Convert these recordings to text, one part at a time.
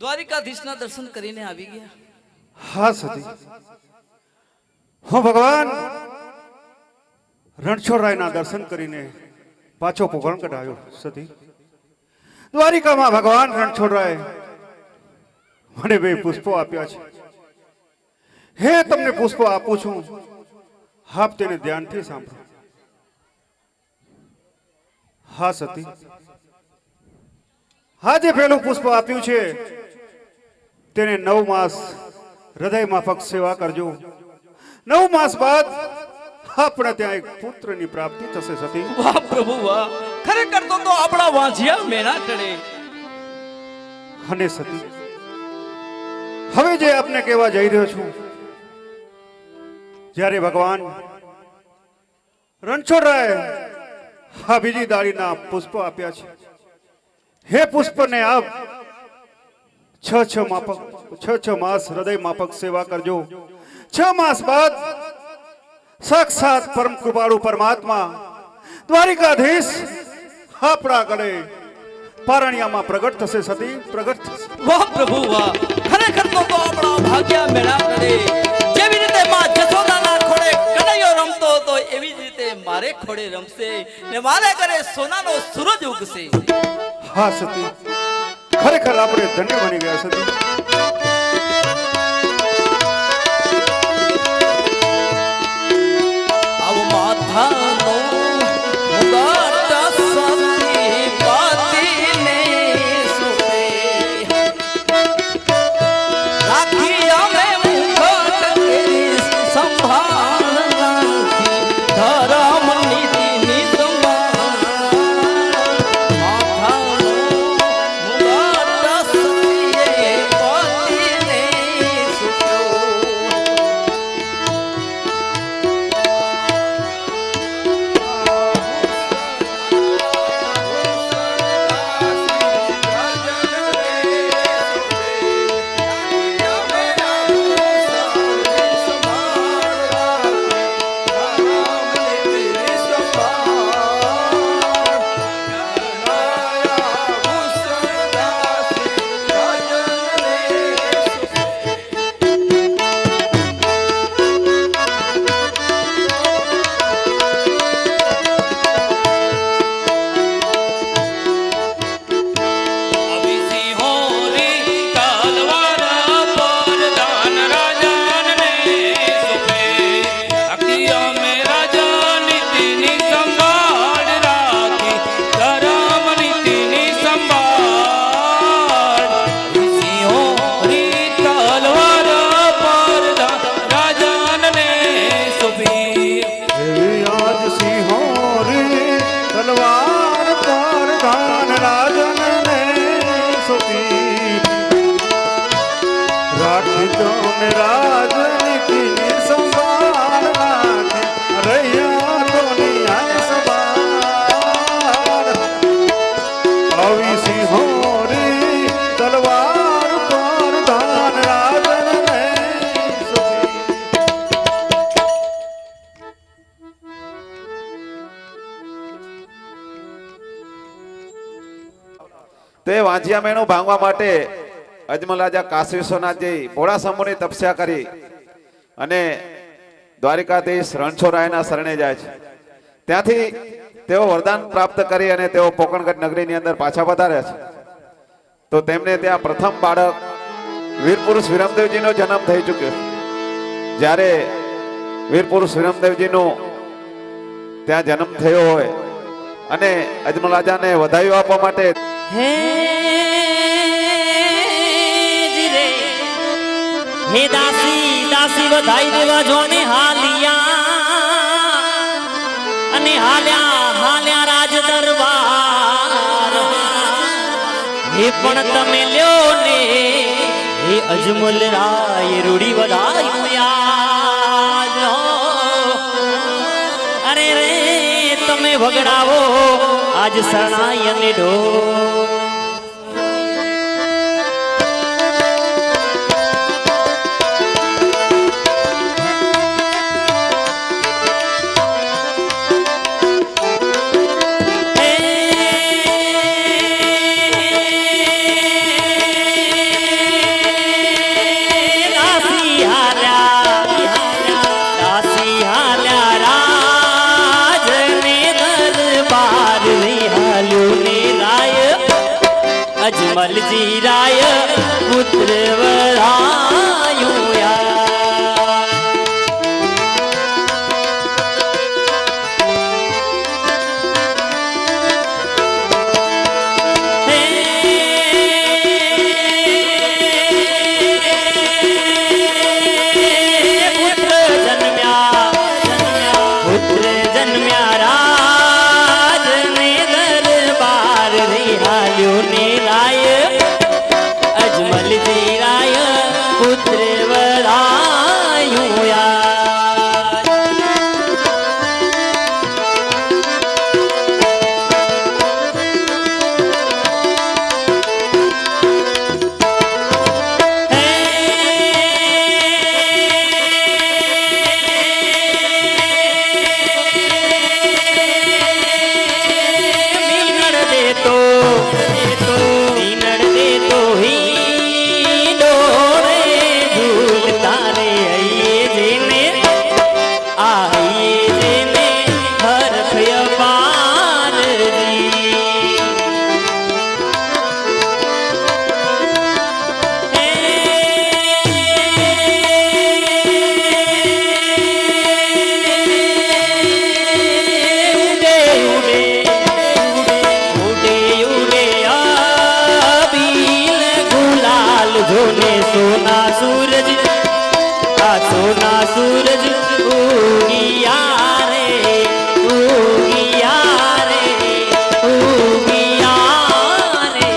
દ્વારિકાધીશના દર્શન કરીને આવી ગયા. હા સતી, હું ભગવાન રણછોડરાયના દર્શન કરીને પાછો પોકરણગઢ આવ્યો. સતી, દ્વારિકામાં ભગવાન રણછોડરાય મને 2 પુષ્પો આપ્યા છે. હે તમને પુષ્પો આપું છું, આપ તેને ધ્યાનથી સાંભળો. હા સતી, આજે પહેલું પુષ્પ આપ્યું છે તેને 9 માસ હૃદય માફક સેવા કરજો. 9 માસ બાદ આપણે ત્યાં એક પુત્રની પ્રાપ્તિ થશે. સતી, વાહ પ્રભુ વાહ, ખરેખર તો આપણા વાંઝિયા મેના ચડે. અને સતી, હવે જે આપને કહેવા જઈ રહ્યો છું, જ્યારે ભગવાન રણછોડરાય આ બીજી દાળીના પુષ્પ આપ્યા છે, હે પુષ્પને આપ 6 માસ હૃદય માફક સેવા કરજો. 6 માસ બાદ સાક્ષાત પરમ કૃપાળુ પરમાત્મા દ્વારિકાધીશ આપણા ગળે પારણિયામાં પ્રગટ થશે. સતી, પ્રગટ થશે. વાહ પ્રભુ વાહ, ખરેખર તો આપણા ભાગ્યા મેળા કરે. જેવી રીતે માં જશોદાના ખોળે કનૈયો રમતો હતો, એવી જ રીતે મારે ખોળે રમશે ને મારે ઘરે સોનાનો સૂરજ ઉગશે. હા સતી, ખરેખર આપણે ધન્ય બની ગયા. સતી, આવ માથાનો મુગાટ સતી પાતીને સુપે રાખી અમે મુગાટ કેરી સંભાળ રાખી ધરમ નીતિની સંભાળ. માથાનો મુગાટ સતીએ પાતીને સુપ્યો. તે વાંઝિયા મેણું ભાંગવા માટે અજમલ રાજા કાશી વિશ્વનાથજી ભોળા શંભુની તપસ્યા કરી અને દ્વારિકાધીશ રણછોડરાયના શરણે જાય છે. ત્યાંથી તેઓ વરદાન પ્રાપ્ત કરી અને તેઓ પોકરણગઢ નગરીની અંદર પાછા પધાર્યા છે. તો તેમને ત્યાં પ્રથમ બાળક વીરપુરુષ વિરમદેવજીનો જન્મ થઈ ચૂક્યો. જ્યારે વીરપુરુષ વિરમદેવજીનો ત્યાં જન્મ થયો હોય અને અજમલ રાજાને વધાવ્યો આપવા માટે હે જીરે હે દાસી દાસી વધાઈ દેવા જોને હાલિયા અને હાલ્યા હાલ્યા રાજ દરબાર. હે પણ તમે લ્યો ને હે અજમલ રાય રૂડી વધાયું યાદ. અરે રે તમે વગડાવો આજ શરણાઈ અને ઢોર. અજમલજી રાય પુત્ર વરાયું યા સોના સૂરજ સોના સૂરજ ઉગિયા રે ઉગિયા રે ઉગિયા રે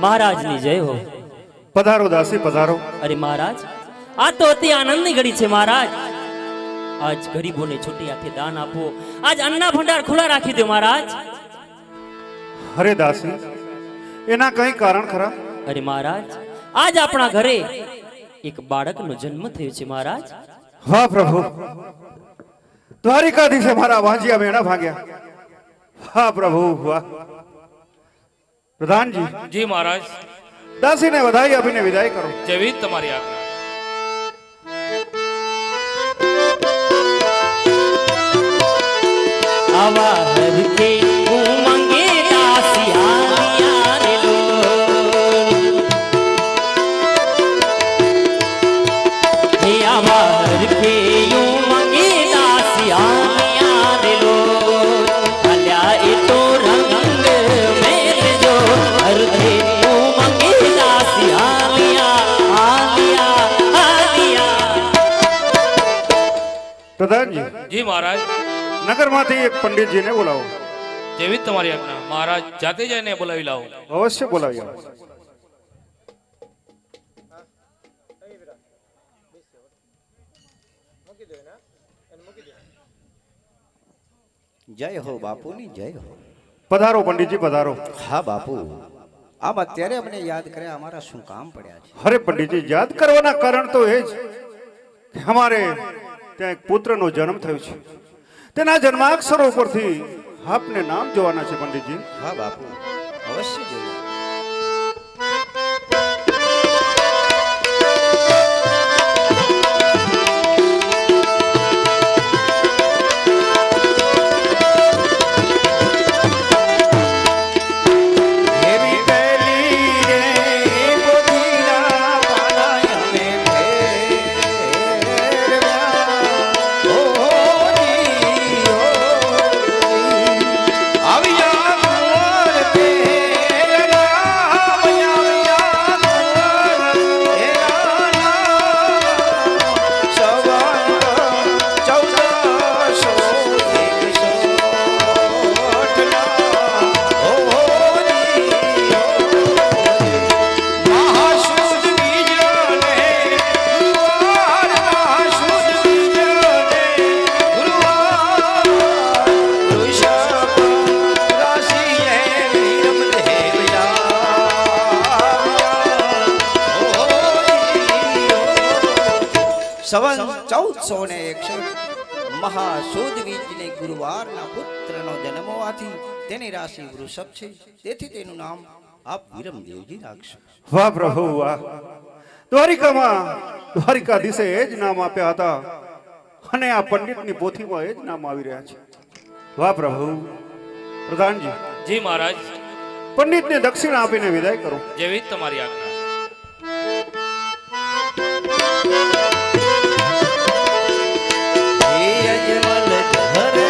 મહારાજની જય હો. પધારો દાસી પધારો. અરે મહારાજ આ તો અતિ આનંદની ઘડી છે મહારાજ. આજ ગરીબોને છૂટી હાથે દાન આપો. આજ અન્ના ભંડાર ખુલ્લા રાખી દો મહારાજ. અરે દાસી એના કઈ કારણ ખરા? અરે મહારાજ આજ આપણા ઘરે એક બાળકનો જન્મ થયો છે મહારાજ. વાહ પ્રભુ, દ્વારિકાધીશે મારા વાંજિયા મેણા ભાગ્યા. વાહ પ્રભુ વાહ. પ્રધાનજી જી મહારાજ. દાસીને વધાઈ આપીને વિદાય કરો. જેવી તમારી આજ્ઞા. આવા હરકે ઉમંગે દાસિયા રે લો. હે આવા હરકે ઉમંગે દાસિયા રે લો. અલ્યા એ તો રંગ મેલજો હરકે ઉમંગે દાસિયા આલિયા આલિયા. પ્રધાનજી જી મહારાજ. નગરમાંથી એક પંડિતજીને બોલાવો. જેવી તમારી આજ્ઞા. મહારાજ જાતે જઈને બોલાવી લાવો. અવશ્ય બોલાવી આવો. જય હો બાપુની જય હો. પધારો પંડિતજી પધારો. હા બાપુ, આમ અત્યારે અમને યાદ કર્યા, અમારા શું કામ પડ્યા છે? અરે પંડિતજી, યાદ કરવાના કારણ તો એ જ કે અમારે ત્યાં એક પુત્રનો જન્મ થયો છે. તેના જન્માક્ષરો પરથી આપને નામ જોવાના છે પંડિતજી. હા બાપુ, અવશ્ય જોઈએ. સંવત 1461 મહાસુદ બીજને ગુરુવારના પુત્રનો જન્મ હોવાથી તેની રાશિ વૃષભ છે. તેથી તેનું નામ આપ વિરમદેવજી રાખશો. વાહ પ્રભુ વાહ. દ્વારિકામાં દ્વારિકાધીશે એ જ નામ આપ્યા હતા અને આ પંડિતની પોથીમાં એ જ નામ આવી રહ્યા છે. વાહ પ્રભુ. પ્રધાનજી, જી મહારાજ, પંડિતને દક્ષિણા આપીને વિદાય કરો. જેવી જ તમારી આજ્ઞા. હે અજમલ ધરે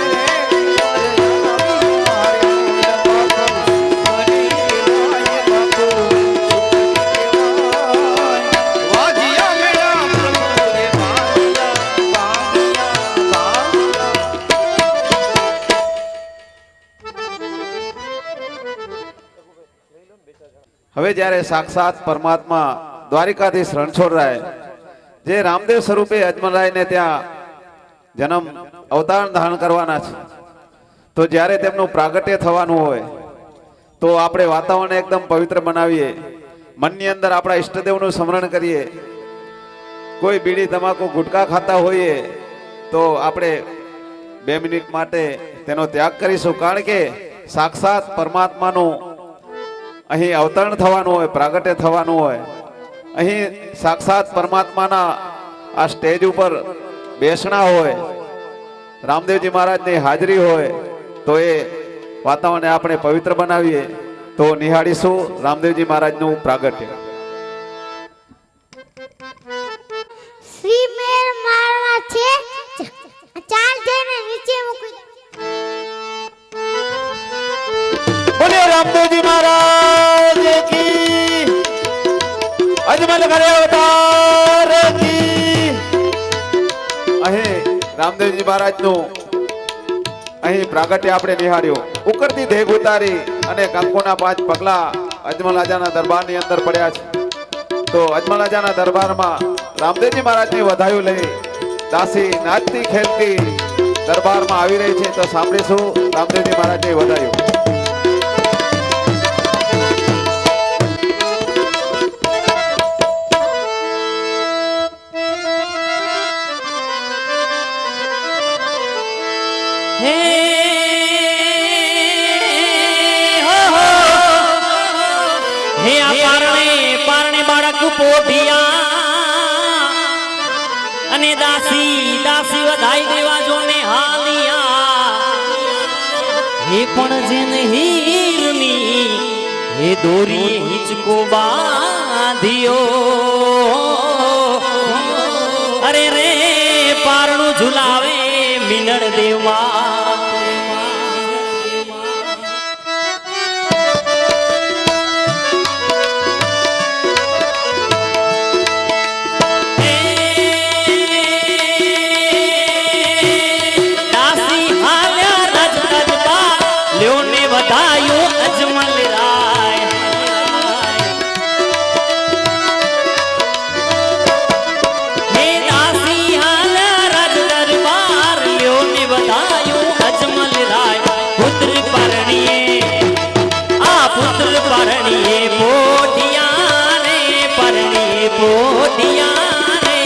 હવે જ્યારે સાક્ષાત પરમાત્મા દ્વારિકાધીશ રણછોડરાય જે રામદેવ સ્વરૂપે અજમલરાયને ત્યાં જન્મ અવતાર ધારણ કરવાના છે, તો જ્યારે તેમનું પ્રાગટ્ય થવાનું હોય તો આપણે વાતાવરણ એકદમ પવિત્ર બનાવીએ, મનની અંદર આપણા ઈષ્ટદેવનું સ્મરણ કરીએ. કોઈ બીડી તમાકુ ગુટકા ખાતા હોઈએ તો આપણે 2 મિનિટ માટે તેનો ત્યાગ કરીશું, કારણ કે સાક્ષાત પરમાત્માનું અહીં અવતરણ થવાનું હોય, પ્રાગટ્ય થવાનું હોય. અહીં સાક્ષાત પરમાત્માના આ સ્ટેજ ઉપર બેસણા હોય, રામદેવજી મહારાજની હાજરી હોય, તો એ વાતાવરણને આપણે પવિત્ર બનાવીએ. તો નિહાળીશું રામદેવજી મહારાજનું પ્રાગટ્ય. શ્રી મેર મારવા છે, ચાલ જઈને નીચે મૂકી. બોલે રામદેવજી મહારાજ કી, અજમલ કરે અવતાર કી. અહીં રામદેવજી મહારાજનું અહીં પ્રાગટ્ય આપણે નિહાળ્યું. ઉકળતી દેગ ઉતારી અને કંકુના 5 પગલા અજમલ રાજાના દરબારની અંદર પડ્યા છે. તો અજમલ રાજાના દરબારમાં રામદેવજી મહારાજની વધાયું લઈ દાસી નાચતી ખેલતી દરબારમાં આવી રહી છે. તો સાંભળીશું રામદેવજી મહારાજની વધાયું. હે હો હો હે આ પારણે બાળક પોઢિયા અને દાસી વધાઈ દેવા જોને હાલિયા. હે પણ જેને હીરની હે દોરી હિંચકો બાંધ્યો, અરે રે પારણું ઝુલાવે મિનળ દેવમાં. દાસી હાલ્યા રજ રજતા લ્યોને વધાયું અજમલ રાય. હે દાસી હાલ્યા રજ દરબાર લ્યોને વધાયું અજમલ રાય. પુત્ર પરણીએ આ પુત્ર પરણીએ પોઢિયા રે, પરણીએ પોઢિયા રે.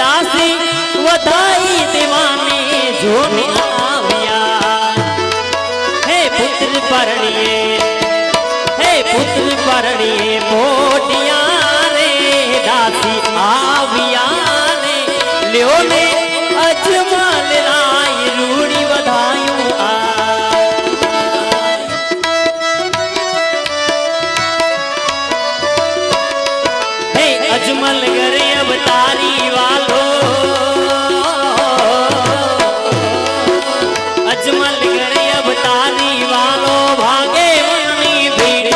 દાસી વધાઈ દેવાને જોને આવ્યા. હે પુત્ર પરણીએ પોઢિયા રે, દાસી આવ્યા ને લ્યો ને અજમલ રાય રૂડી વધાયું આ. હે અજમલ ઘરે અવતારી વાલો, અજમલ ઘરે અવતારી વાલો. ભાગે મનની ભીડ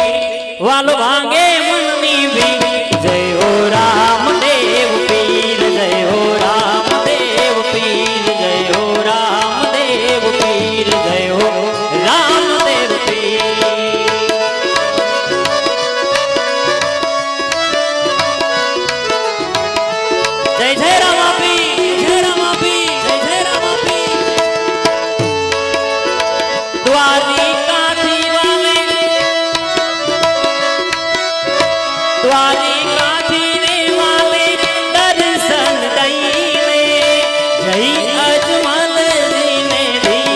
વાલો, ભાગે મનની ભીડ. જય હો રામદેવ પીર, જય હો રામદેવ પીર, જય હો રામદેવ પીર, જય હો રામદેવ પીર. જય જય રામાપીર, જય રામાપીર, જય જય રામાપીર. દ્વારિકાથી વાલે, દ્વારિકાથી રે વાલે દર્શન દઈને જય અજમલજીને દી,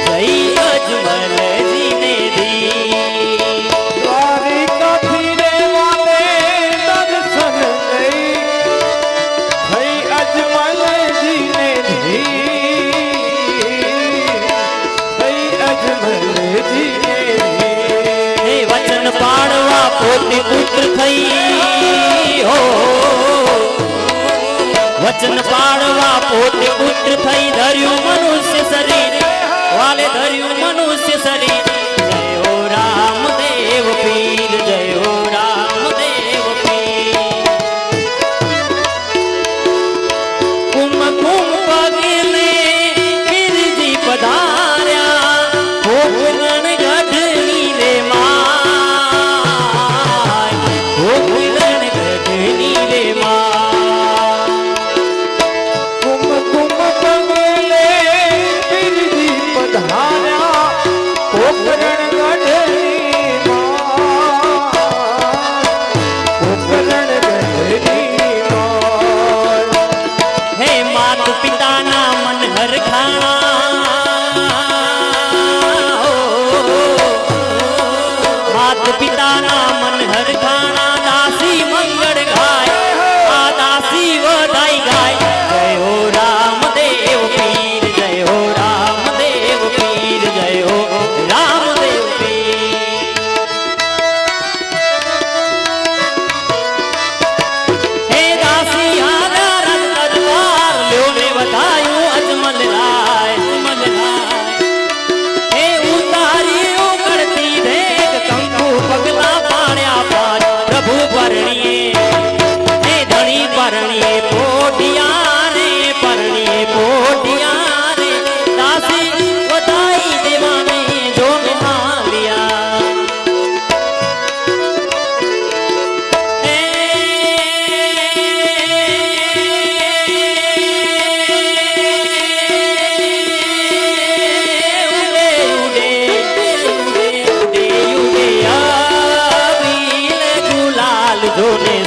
જય અજમલજીને દી. દ્વારિકાથી રે વાલે દર્શન દઈ, થઈ અજમલ પોતે પુત્ર થઈ હો વચન પાડવા પોતે પુત્ર થઈ ધર્યું મનુષ્ય શરીર વાલે ધર્યું મનુષ્ય શરીર જય હો રામદેવ પીર જય હો રામદેવ પીર કુમ કુમ પગલે પીરજી પધાર્યા ભોગરણ ગઢની રે માય ભોગરણ ગઢની રે માય કુમ કુમ પગલે પીરજી પધાર્યા પોકરણ ગઢની માં પોકરણ ગઢની માં હે માત પિતાના મન હરખાણા માત પિતાના મન હરખાણા દાસી મંગળ ગાય આ દાસી વધાઈ ગાય જય હો રામદેવ પીર જય હો રામદેવ પીર જય હો રામદેવ પીર હે દાસી આના રત્ન દ્વાર લ્યો ને વધાયું અજમલ રાય અજમલ રાય હે ઉતારી ઉકળતી ભેગ કંકુ પગલા પાડ્યા પાડ પ્રભુ પરણીએ હે ધણી પરણીએ પોઢિયા રે પરણીએ પોઢિયા રે દાસી વધાઈ દેવાને જો નિહાળ્યા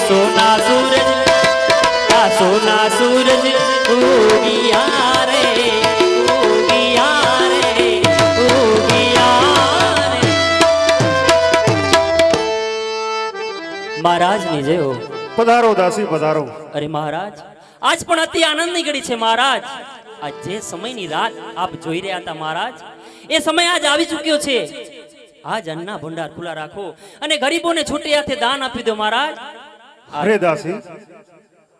સોના સૂરજ આ સોના સૂરજ ઉગિયા રે ઉગિયા રે ઉગિયા રે મહારાજની જય હો પધારો દાસી પધારો અરે મહારાજ આજ પણ અતિ આનંદની ઘડી છે મહારાજ આજ જે સમયની રાત આપ જોઈ રહ્યા હતા મહારાજ એ સમય આજ આવી ચૂક્યો છે આજ અન્ના ભંડાર ખુલ્લા રાખો અને ગરીબોને છૂટે હાથે દાન આપી દો મહારાજ અરે દાસી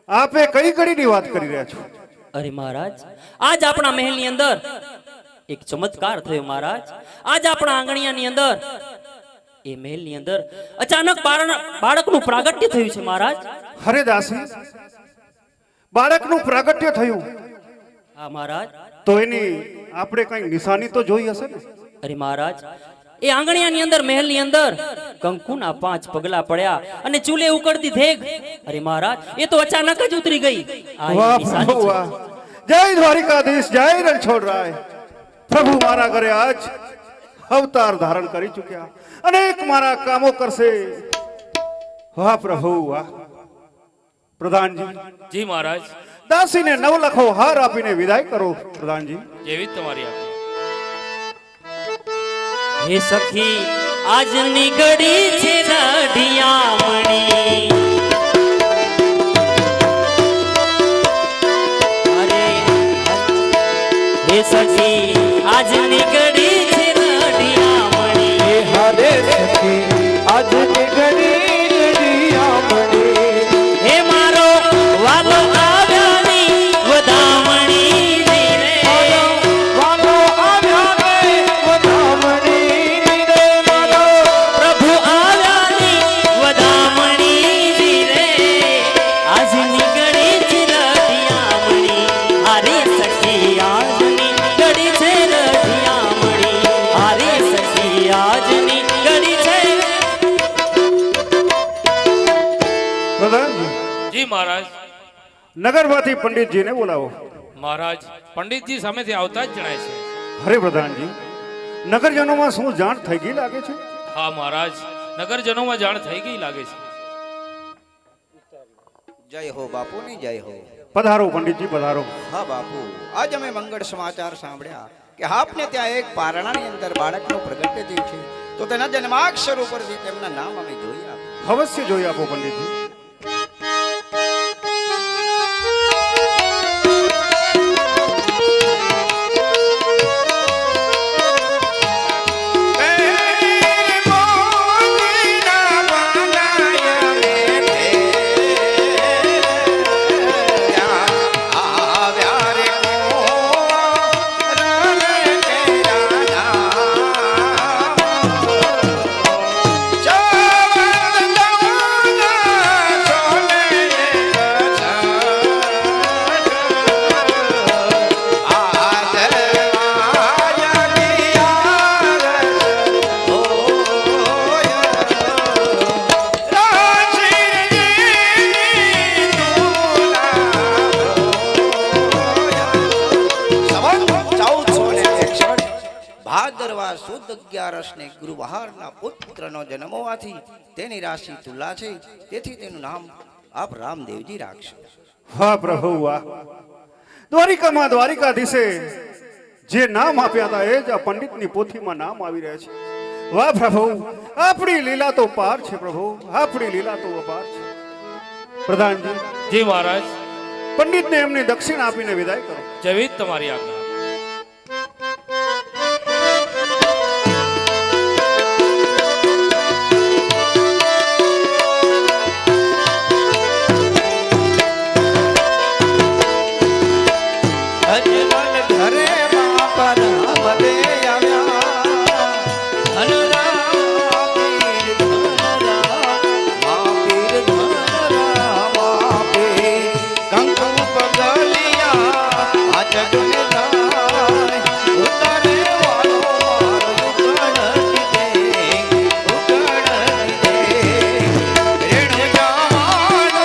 આપે કઈ ઘડીની વાત કરી રહ્યા છો અરે મહારાજ આજ આપણા મહેલની અંદર એક ચમત્કાર થયો મહારાજ આજ આપણા આંગણિયાની અંદર એ મહેલની અંદર અચાનક બાળકનું પ્રાગટ્ય થયું છે મહારાજ અરે દાસી બાળકનું પ્રાગટ્ય થયું હા મહારાજ તો એની આપણે કઈ નિશાની તો જોઈ હશે ને અરે મહારાજ એ આંગણિયાની અંદર મહેલની અંદર કંકુના 5 પગલા પડ્યા અને ચૂલે ઉકળતી ધેગ અરે મહારાજ એ તો અચાનક જ ઉતરી ગઈ આ વાહ એની નિશાની પ્રભુ છે. વાહ જય દ્વારિકાધીશ જય રણછોડરાય પ્રભુ મારા ઘરે આજ અવતાર ધારણ કરી ચૂક્યા અનેક મારા કામો કરશે વાહ પ્રભુ વાહ પ્રધાનજી જી મહારાજ દાસીને 9 લખો હાર આપીને વિદાય કરો પ્રધાનજી જેવી જ તમારી આજ્ઞા હે સખી આજની ઘડી છે રઢિયામણી અરે હે સખી આજની ઘડી છે રઢિયામણી હરે સખી આજની ઘડી રઢિયામણી હે મારો વાલો આવ્યાની વધામણી રે વાલો આવ્યા ને વધામણી રે મારો પ્રભુ આવ્યાની વધામણી રે આજની ઘડી છે રઢિયામણી હારે સખી આજની ઘડી છે રઢિયામણી હારે સખી આજની ઘડી છે પ્રધાનજી જી મહારાજ નગરમાંથી પંડિતજીને બોલાવો મહારાજ પંડિતજી સામેથી આવતા જ જણાય છે હરે પ્રધાનજી નગરજનોમાં શું જાણ થઈ ગઈ લાગે છે હા મહારાજ નગરજનોમાં જાણ થઈ ગઈ લાગે છે જય હો બાપુની જય હો પધારો પંડિતજી પધારો હા બાપુ આજ અમે મંગળ સમાચાર સાંભળ્યા કે આપને ત્યાં એક પારણાની અંદર બાળકનો પ્રગટ્ય થયું છે તો તેના જન્માક્ષર ઉપરથી તેમના નામ અમે જોઈ આપ્યા અવશ્ય જોઈ આપો પંડિતજી મોતીના 1461 ભાદરવા સુદ 11 ને ગુરુવારના પુત્રનો જન્મ હોવાથી તેની રાશિ તુલા છે, તેથી તેનું નામ આપ રામદેવજી રાખશો. વાહ પ્રભુ વાહ. દ્વારિકામાં દ્વારિકાધીશે જે નામ આપ્યા હતા એ જ આ પંડિતની પોથીમાં નામ આવી રહ્યા છે. વાહ પ્રભુ, આપણી લીલા તો પાર છે પ્રભુ, આપણી લીલા તો અપાર છે. પ્રધાનજી, જી મહારાજ, પંડિતને એમની દક્ષિણા આપીને વિદાય કરો. જેવી તમારી આજ્ઞા. અજમલ ઘરે માં પરમદે આવ્યા, ધનરા પીર ધનરા, મા પીર ધનરા, મા પીર કંકુ પગલિયા આ જગને લાય, ઉતારે વાલો મારો ઉકળ દીધે, રેણ જવાનો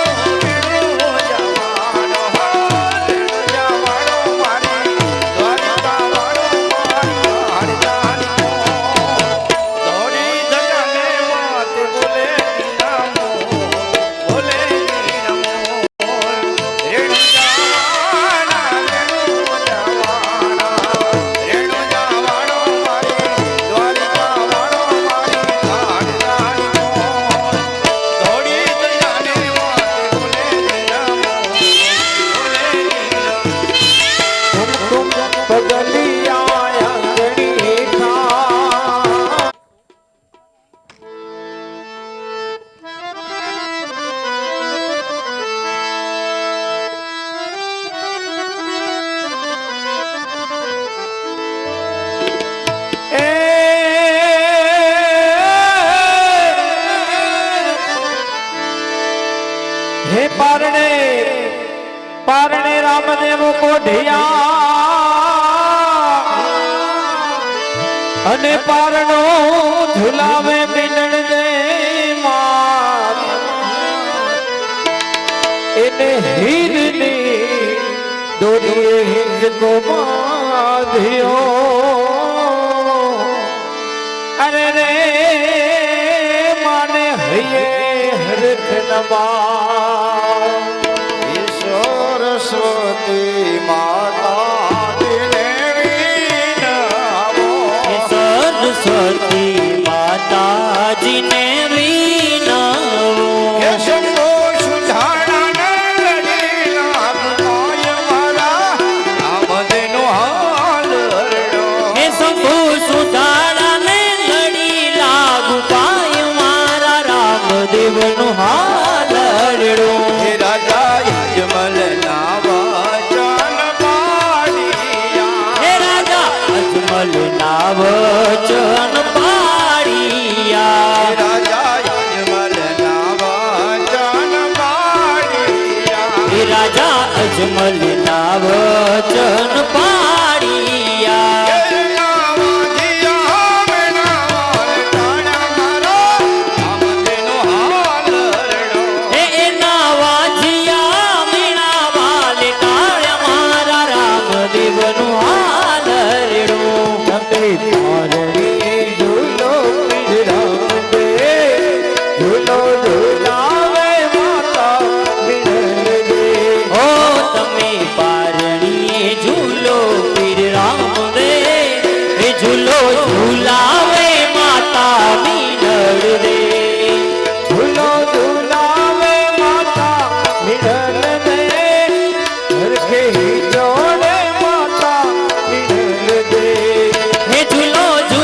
હે પારણે પારણે રામદેવ કોઢિયા અને પારણો ઝુલાવે બિનણ દે માર એને હીરની દોરીએ હિંચકો બાંધ્યો અરે રે માને હૈયે હરખ નમા સરસ્વતી માતા દિને વિનમો, સરસ્વતી માતાજીને વિનવો કે શંભો સુધારણા લડીલા ગુમાય મારા રામદેવનો હાલ હરડો, હે શંભુ સુધારાને લડી લાગુ પાય મારા રામદેવનો હાલ હરડો. હે રાજા યજમલ ના વચન પાડિયા, હે રાજા અજમલ ના વચન પાડિયા, રાજા યજમલ ના વચન પાડિયા, હે રાજા અજમલ ના વચન પાડિયા. હે એના વાજિયા મીણા વાલે ટાળ્યા મારા રામદેવનો હાલ હરડો. તમે પારણી ઝૂલો રામદે ઝૂલો ઝૂલાવે માતા વિરલ દે. ઓ તમે પારણી ઝૂલો પીર રામદે એ ઝૂલો ઝૂલાવે માતા વિરલ દે. ઝૂલો ઝૂલાવે માતા વિરલ દે હરખે જોડે માતા વિરલ દે. હે ઝૂલો ઝૂલાવે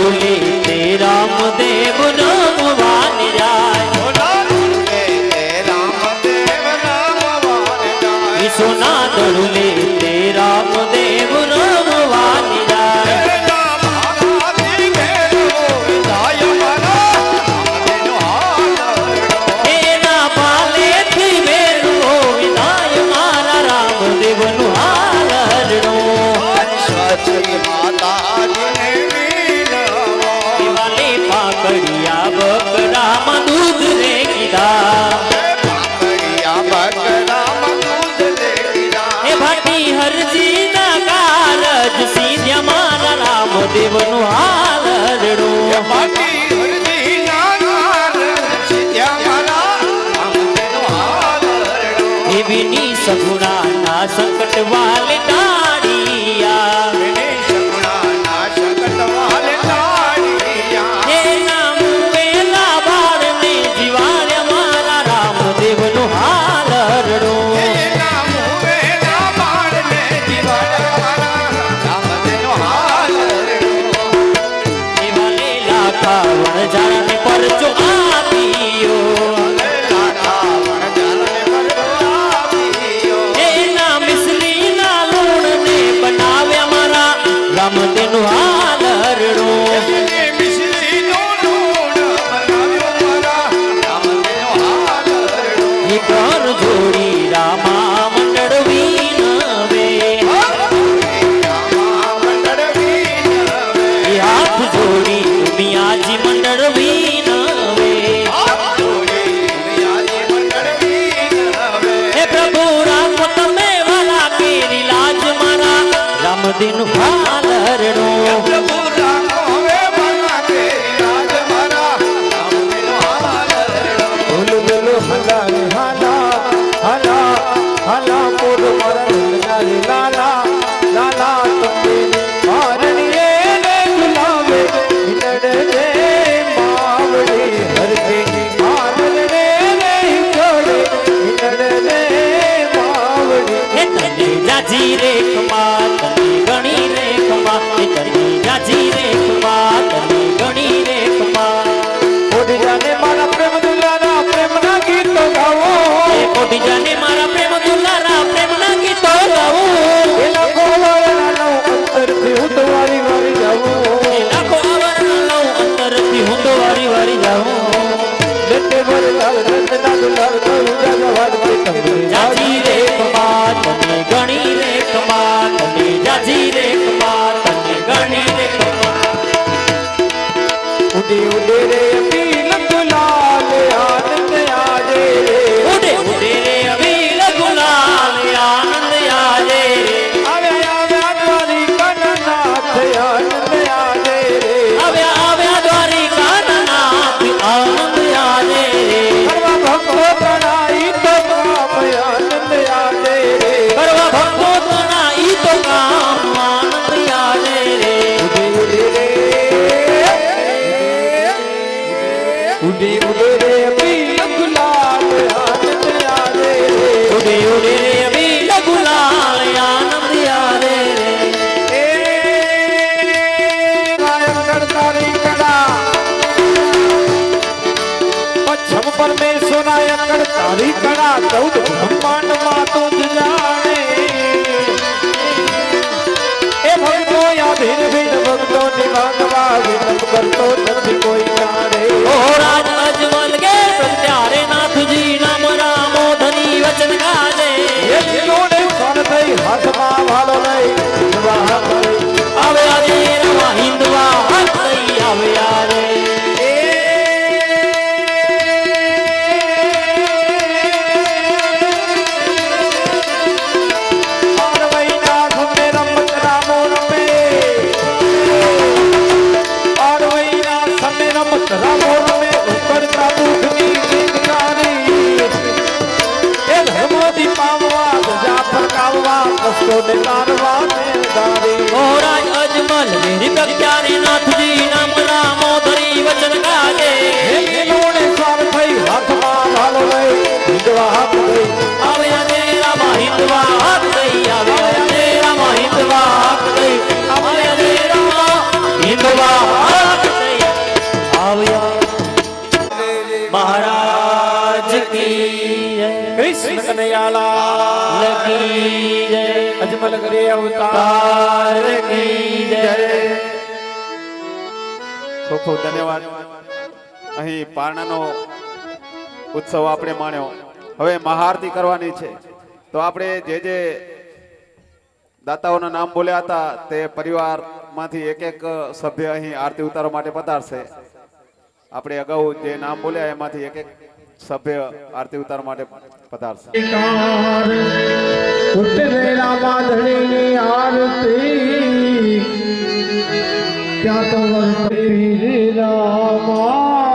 ધરુલે તે રામદેવ રમવાન જાય સોના ધરુલે તે રામદેવ રમવાન જાય એના પાલેથી વેલું વિદાય મારા રામદેવનું હાલરડો દિવાલે પાકડિયા બકરામાં દૂધ રે કીધા એ ભાટી હરજી ના કારજ સીધ્યા મારા રામદેવનું હાલરડો એવીની સગુણાના સંકટ વાલે ટાળિયા એના મુવેલા બાળને જીવાડ્યા મારા રામદેવનું હાલરડો એવા લેલા ખાવણ જાણે પરચો આપ્યો એના મિસરીના લૂણને બનાવ્યા મારા રામદેવનું હાલરડો એ ઘર જોડી રામા મંડળ વિનવે એ હાથ જોડી મિયાજી મંડળ વિનવે હે પ્રભુ રામ તમે વાલા કેરી લાજ મારા રામદેવનું હાલરડો હે તને જાજી રે ખમા તને ગણી રે ખમા હે તને જાજી રે ખમા તને ગણી રે ખમા કોટી જાને મારા પ્રેમ દુલારા પ્રેમના ગીતો ગાવો હે કોટી જાને મારા પ્રેમ દુલારા પ્રેમના ગીતો ગાવો એ લાખો વાળાનો અંતરથી હું તો વારી વારી જાઉં હે લાખો આવરણનો અંતરથી હું તો વારી વારી જાઉં જતે ભર લાલ રંગના દુલાર તો જાગા વાદ કે તમને જાજી રે ખમા તને ગણી રે ખમા તને જાજી રે ખમા તને ગણી રે ખમા ઉડે ઉડે રે અપીલ ગુલાલ આનંદ આજે રે ઉડે ઉડે રે અભિલ ગુલાલ આનંદ આજે રે આવ્યા આવ્યા દ્વારી કનનાથ આનંદ આજે રે આવ્યા આવ્યા દ્વારિકાનાથ આનંદ આજે રે કરવા ભક્તો પ્રણાઈ તો કામ આનંદ આજે રે કરવા ભક્તોના ઈ તો કામ આનંદ આજે રે ઉડે ઉડે રે અપીલ ગુલાલ આનંદ આજે રે ઉડે ઉડે રે અભિલ ગુલાલ આનંદ આજે રે એ ગાયક કરતારી કડા પચ્છમ પરમેશ્વર નાયક કરતારી કડા 14 બ્રહ્માંડ માં તો જ જાણે એ ભક્તો યા ભીર ભીર ભક્તો નિભાગવા વિનમ કરતો નથી કોઈ જાણે ઓ રાજ અજમલ કે પ્રત્યારે નાથજી નામ રામો ધની વચન ગાજે એ જીલોને સર થઈ હાથમાં વાળો લઈ વિવાહ કરી આવે આજે રવા હિંદવા હાથ લઈ આવે આજે પાર્વતીનાથ ને રમત રામો રમે પાર્વતીનાથ ને રમત રામો રમે ઉકળતા દુઃખની ગીતકારી એ ધર્મથી પામવા ધજા ફરકાવવા કષ્ટોને તારવા ને દારી ઓ રાજ અજમલ મેરી પ્રત્યારે નાથજી નામ રામો ધરી કનૈયાલા લકી જય અજમલ કરે અવતાર કી જય ખૂબ ખૂબ ધન્યવાદ. અહીં પારણાનો ઉત્સવ આપણે માણ્યો. હવે મહાઆરતી કરવાની છે, તો આપણે જે દાતાઓના નામ બોલ્યા હતા તે પરિવારમાંથી એક એક સભ્ય અહીં આરતી ઉતારવા માટે પધારશે. આપણે અગાઉ જે નામ બોલ્યા એમાંથી એક એક સભ્ય આરતી ઉતારવા માટે પધારશે. ઉતરેલા બાંધણીની આરતી ત્યાં તો વર્તી રામા